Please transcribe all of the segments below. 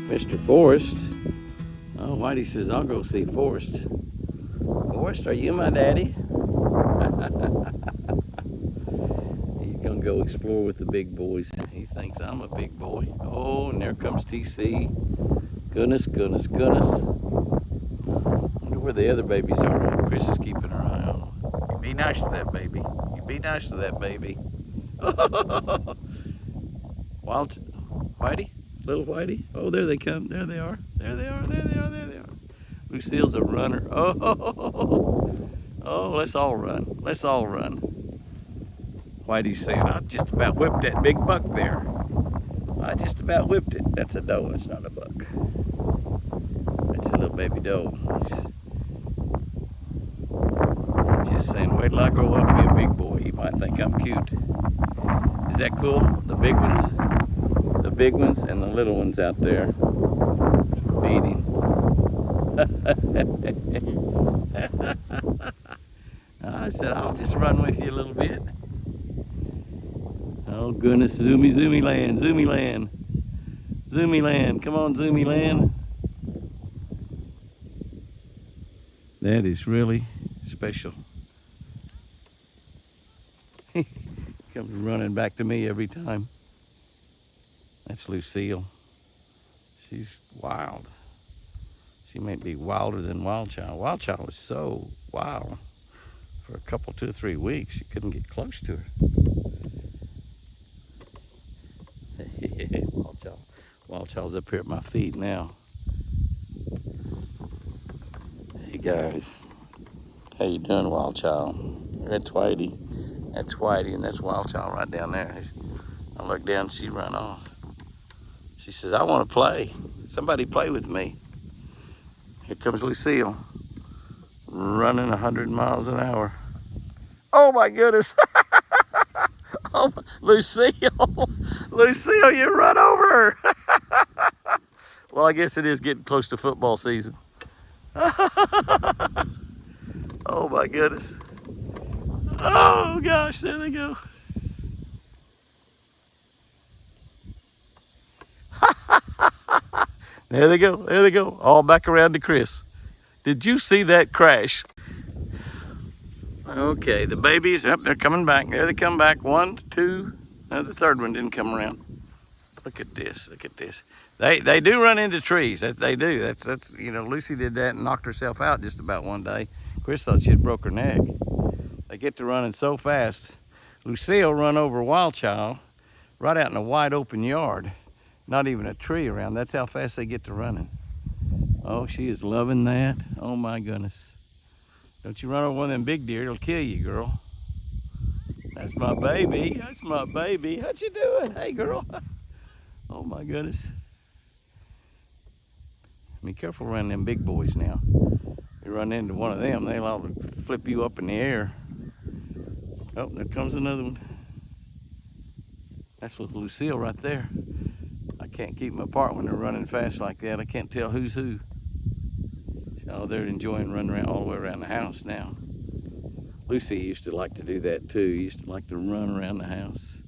Mr. Forrest. Oh, Whitey says, I'll go see Forrest. Forrest, are you my daddy? He's gonna go explore with the big boys. He thinks I'm a big boy. Oh, and there comes TC. Goodness, goodness, goodness. Wonder where the other babies are. Chris is keeping her eye on them. You be nice to that baby. You be nice to that baby. Wild Whitey? Little Whitey? Oh, there they come. There they are. There they are. There they are. There they are. Lucille's a runner. Oh, let's all run. Let's all run. Whitey's saying, I just about whipped that big buck there. I just about whipped it. That's a doe. It's not a buck. That's a little baby doe. Just saying, wait till I grow up and be a big boy. You might think I'm cute. Is that cool? The big ones? The big ones and the little ones out there feeding. I said, I'll just run with you a little bit. Oh goodness, zoomy, zoomy land, zoomy land. Zoomy land, come on zoomy land. That is really special. Comes running back to me every time. That's Lucille. She's wild. She may be wilder than Wild Child. Wild Child was so wild. For a couple, 2 or 3 weeks, you couldn't get close to her. Wild Child's up here at my feet now. Hey guys, how you doing, Wild Child? That's Whitey. That's Whitey, and that's Wild Child right down there. I look down, she run off. She says, I want to play. Somebody play with me. Here comes Lucille, running 100 miles an hour. Oh my goodness. Oh, Lucille, Lucille, you run over her. Well, I guess it is getting close to football season. Oh my goodness. Oh gosh, there they go. There they go, there they go. All back around to Chris. Did you see that crash? Okay, the babies, yep, they're coming back. There they come back. 1, 2, no, the third one didn't come around. Look at this, look at this. They do run into trees, they do. That's you know, Lucy did that and knocked herself out just about one day. Chris thought she had broke her neck. They get to running so fast. Lucille run over Wild Child right out in a wide open yard. Not even a tree around. That's how fast they get to running. Oh, she is loving that. Oh my goodness. Don't you run over one of them big deer, it'll kill you, girl. That's my baby, that's my baby. What you doing? Hey, girl. Oh my goodness. Be careful around them big boys now. You run into one of them, they'll all flip you up in the air. Oh, there comes another one. That's with Lucille right there. I can't keep them apart when they're running fast like that. I can't tell who's who. Oh, they're enjoying running around all the way around the house now. Lucy used to like to do that too. Used to like to run around the house.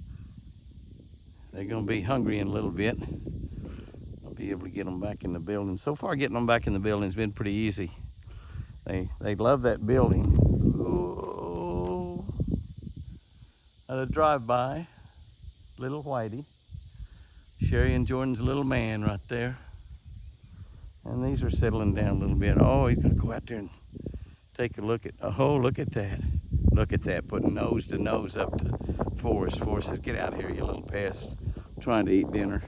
They're gonna be hungry in a little bit. I'll be able to get them back in the building. So far, getting them back in the building has been pretty easy. They love that building. Oh, at a drive-by, little Whitey. Sherry and Jordan's little man right there. And these are settling down a little bit. Oh, he's gonna go out there and take a look at, oh, look at that. Look at that, putting nose to nose up to Forrest. Forrest says, get out of here, you little pest. I'm trying to eat dinner.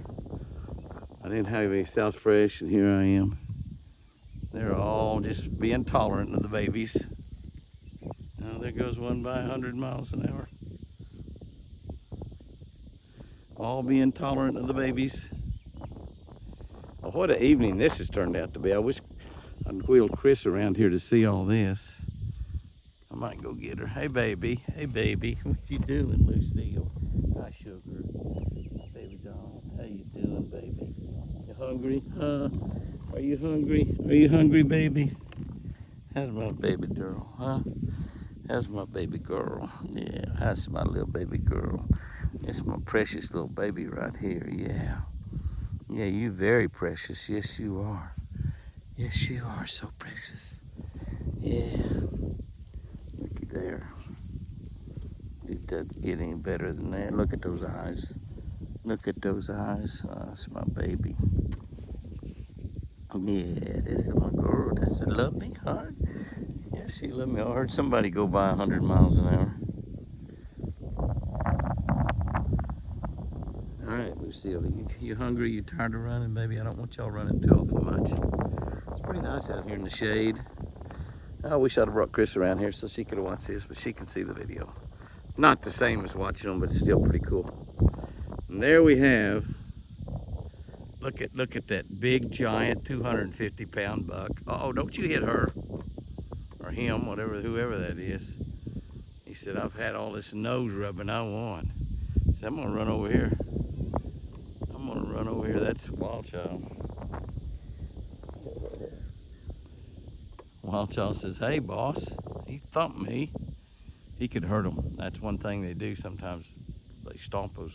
I didn't have any South Fresh, and here I am. They're all just being tolerant of the babies. Now there goes one by 100 miles an hour. All being tolerant of the babies. Oh, what an evening this has turned out to be. I wish I'd wheeled Chris around here to see all this. I might go get her. Hey baby, hey baby. What you doing, Lucille? Hi, sugar. Hi, baby doll. How you doing, baby? You hungry, huh? Are you hungry? Are you hungry, baby? How's my baby girl, huh? How's my baby girl? Yeah, how's my little baby girl? It's my precious little baby right here, yeah. Yeah, you very precious. Yes, you are. Yes, you are so precious. Yeah. Looky there. It doesn't get any better than that. Look at those eyes. Look at those eyes. That's my baby. Yeah, this is my girl. Does she love me, huh? Yeah, she love me. I heard somebody go by 100 miles an hour. All right, Lucille, you hungry? You tired of running, baby? I don't want y'all running too awful much. It's pretty nice out here in the shade. I wish I'd have brought Chris around here so she could have watched this, but she can see the video. It's not the same as watching them, but it's still pretty cool. And there we have, look at that big, giant, 250-pound buck. Uh-oh, don't you hit her or him, whoever that is. He said, I've had all this nose rubbing I want. So I'm gonna run over here. I'm gonna run over here. That's Wild Child. Wild Child says, hey boss, he thumped me. He could hurt him. That's one thing they do sometimes. They stomp us.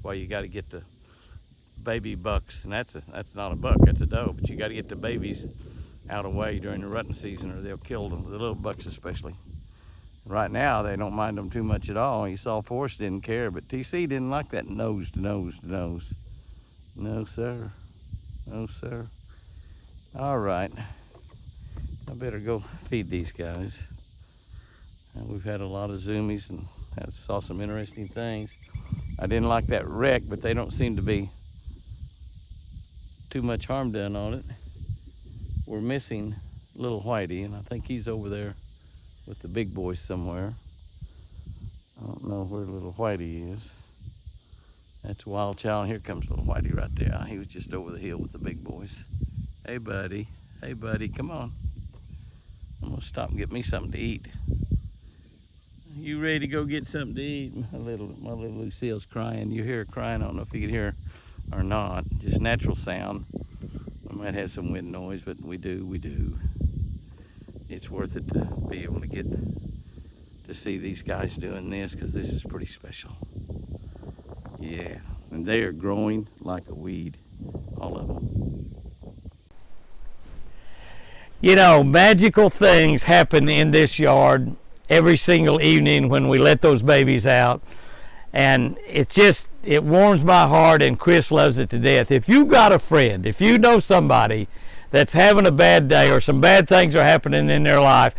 Well, you gotta get the baby bucks, and that's not a buck, that's a doe, but you gotta get the babies out of the way during the rutting season or they'll kill them, the little bucks especially. Right now, they don't mind them too much at all. You saw Forrest didn't care, but TC didn't like that nose to nose to nose. No, sir. No, sir. All right. I better go feed these guys. We've had a lot of zoomies and saw some interesting things. I didn't like that wreck, but they don't seem to be too much harm done on it. We're missing little Whitey, and I think he's over there with the big boys somewhere. I don't know where little Whitey is. That's Wild Child. Here comes little Whitey right there. He was just over the hill with the big boys. Hey, buddy. Hey, buddy. Come on. I'm going to stop and get me something to eat. You ready to go get something to eat? My little Lucille's crying. You hear her crying. I don't know if you can hear her or not. Just natural sound. I might have some wind noise, but we do. It's worth it to be able to get to see these guys doing this, because this is pretty special. Yeah, and they are growing like a weed, all of them. You know, magical things happen in this yard every single evening when we let those babies out, and it warms my heart, and Chris loves it to death. If you got a friend, if you know somebody that's having a bad day or some bad things are happening in their life,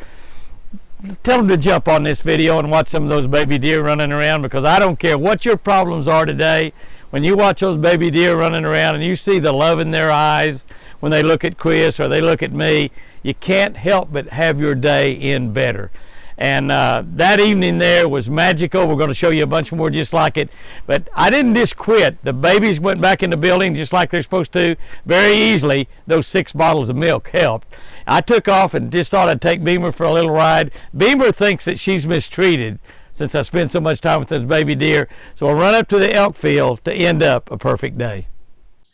tell them to jump on this video and watch some of those baby deer running around, because I don't care what your problems are today. When you watch those baby deer running around and you see the love in their eyes when they look at Chris or they look at me, you can't help but have your day end better. And that evening there was magical. We're going to show you a bunch more just like it. But I didn't just quit. The babies went back in the building just like they're supposed to very easily. Those 6 bottles of milk helped. I took off and just thought I'd take Beamer for a little ride. Beamer thinks that she's mistreated since I spend so much time with those baby deer. So I'll run up to the elk field to end up a perfect day.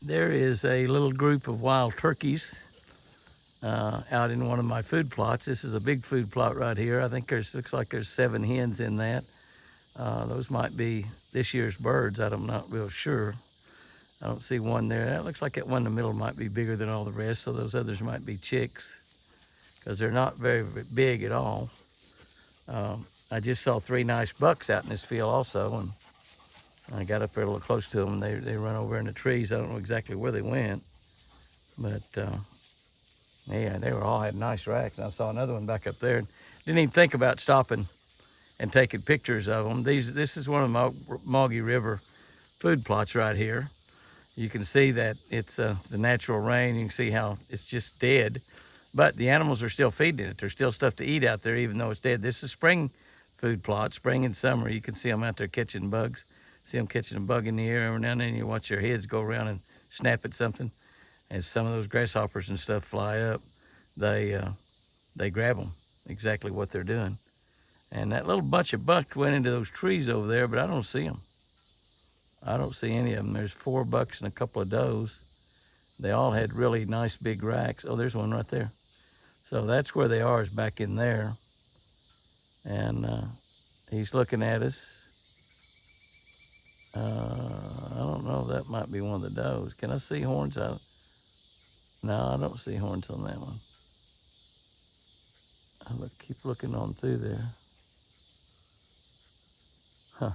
There is a little group of wild turkeys out in one of my food plots. This is a big food plot right here. I think looks like there's 7 hens in that. Those might be this year's birds. I'm not real sure. I don't see one there. That looks like that one in the middle might be bigger than all the rest, so those others might be chicks, because they're not very big at all. I just saw 3 nice bucks out in this field also, and I got up there a little close to them, and they run over in the trees. I don't know exactly where they went, but yeah, they all had nice racks. And I saw another one back up there. Didn't even think about stopping and taking pictures of them. This is one of the Moggy River food plots right here. You can see that it's the natural rain. You can see how it's just dead, but the animals are still feeding it. There's still stuff to eat out there, even though it's dead. This is spring food plot, spring and summer. You can see them out there catching bugs. See them catching a bug in the air every now and then. You watch their heads go around and snap at something. As some of those grasshoppers and stuff fly up, they grab them, exactly what they're doing. And that little bunch of bucks went into those trees over there, but I don't see them. I don't see any of them. There's 4 bucks and a couple of does. They all had really nice big racks. Oh, there's one right there. So that's where they are, is back in there. And he's looking at us. I don't know, that might be one of the does. Can I see horns out? No, I don't see horns on that one. Keep looking on through there. Huh.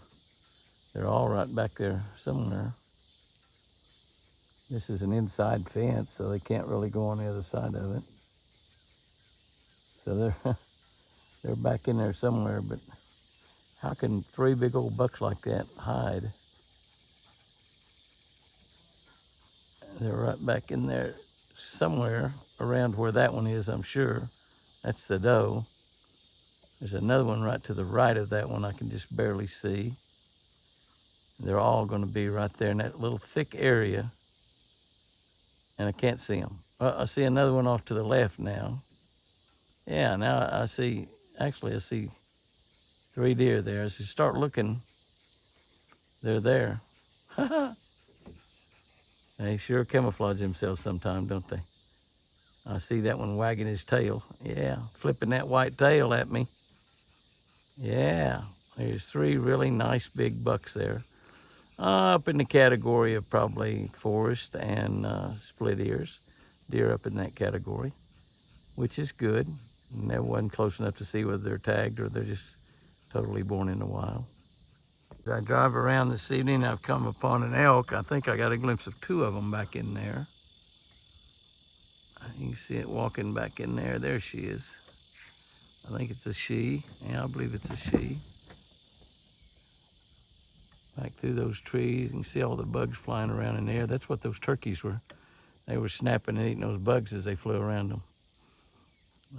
They're all right back there somewhere. This is an inside fence, so they can't really go on the other side of it. So they're back in there somewhere, but how can 3 big old bucks like that hide? They're right back in there somewhere around where that one is, I'm sure. That's the doe. There's another one right to the right of that one I can just barely see. They're all going to be right there in that little thick area, and I can't see them. I see another one off to the left now. Yeah, now I see, actually I see 3 deer there. As you start looking, they're there. They sure camouflage themselves sometime, don't they? I see that one wagging his tail. Yeah, flipping that white tail at me. Yeah, there's 3 really nice big bucks there. Up in the category of probably forest and split ears. Deer up in that category, which is good. And that wasn't close enough to see whether they're tagged or they're just totally born in the wild. As I drive around this evening, I've come upon an elk. I think I got a glimpse of 2 of them back in there. You can see it walking back in there. There she is. I think it's a she. Yeah, I believe it's a she. Back through those trees, you can see all the bugs flying around in the air. That's what those turkeys were. They were snapping and eating those bugs as they flew around them.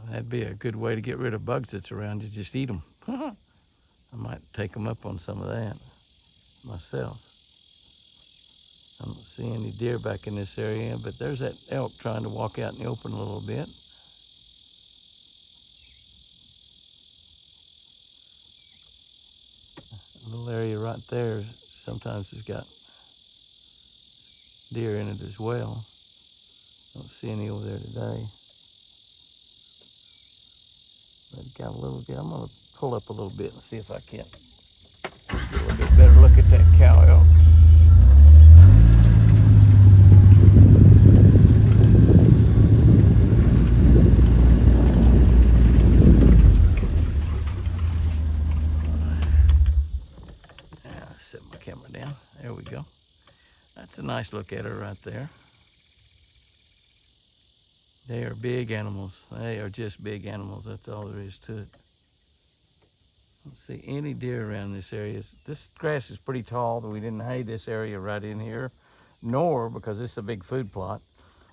That'd be a good way to get rid of bugs that's around you. Just eat them. I might take them up on some of that myself. I don't see any deer back in this area, but there's that elk trying to walk out in the open a little bit. A little area right there sometimes has got deer in it as well. Don't see any over there today. But got a little bit. I'm gonna pull up a little bit and see if I can get a little bit better look at that cow elk. Yeah, set my camera down. There we go. That's a nice look at her right there. They are big animals. They are just big animals. That's all there is to it. I don't see any deer around this area. This grass is pretty tall, but we didn't hay this area right in here, nor, because this is a big food plot,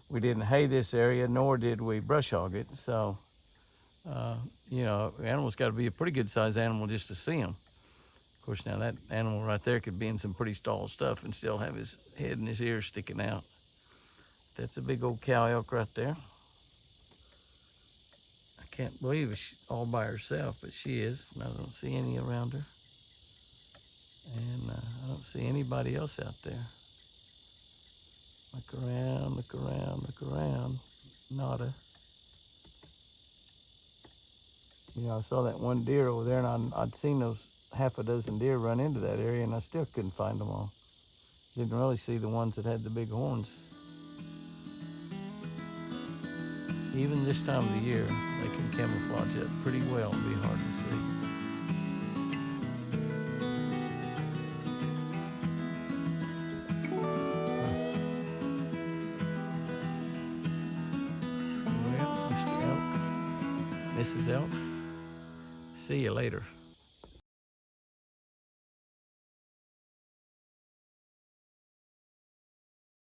we didn't hay this area, nor did we brush hog it. So, you know, the animal's got to be a pretty good sized animal just to see them. Of course, now that animal right there could be in some pretty tall stuff and still have his head and his ears sticking out. That's a big old cow elk right there. I can't believe she's all by herself, but she is. And I don't see any around her. And I don't see anybody else out there. Look around, look around, look around. Nada. You know, I saw that one deer over there, and I'd seen those half a dozen deer run into that area, and I still couldn't find them all. Didn't really see the ones that had the big horns. Even this time of the year, they can camouflage that pretty well and be hard to see. Well, Mr. Elk, Mrs. Elk, see you later.